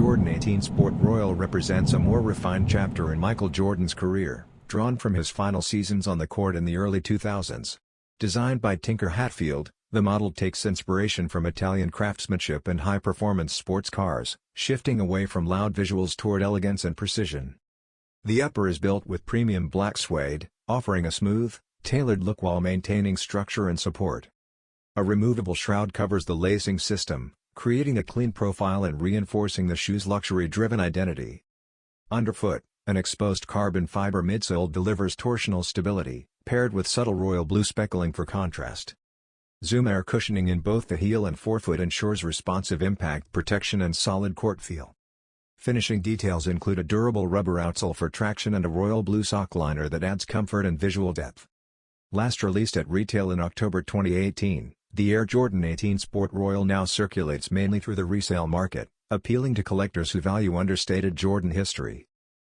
Jordan 18 Sport Royal represents a more refined chapter in Michael Jordan's career, drawn from his final seasons on the court in the early 2000s. Designed by Tinker Hatfield, the model takes inspiration from Italian craftsmanship and high-performance sports cars, shifting away from loud visuals toward elegance and precision. The upper is built with premium black suede, offering a smooth, tailored look while maintaining structure and support. A removable shroud covers the lacing system, creating a clean profile and reinforcing the shoe's luxury-driven identity. Underfoot, an exposed carbon fiber midsole delivers torsional stability, paired with subtle royal blue speckling for contrast. Zoom air cushioning in both the heel and forefoot ensures responsive impact protection and solid court feel. Finishing details include a durable rubber outsole for traction and a royal blue sock liner that adds comfort and visual depth. Last released at retail in October 2018, the Air Jordan 18 Sport Royal now circulates mainly through the resale market, appealing to collectors who value understated Jordan history.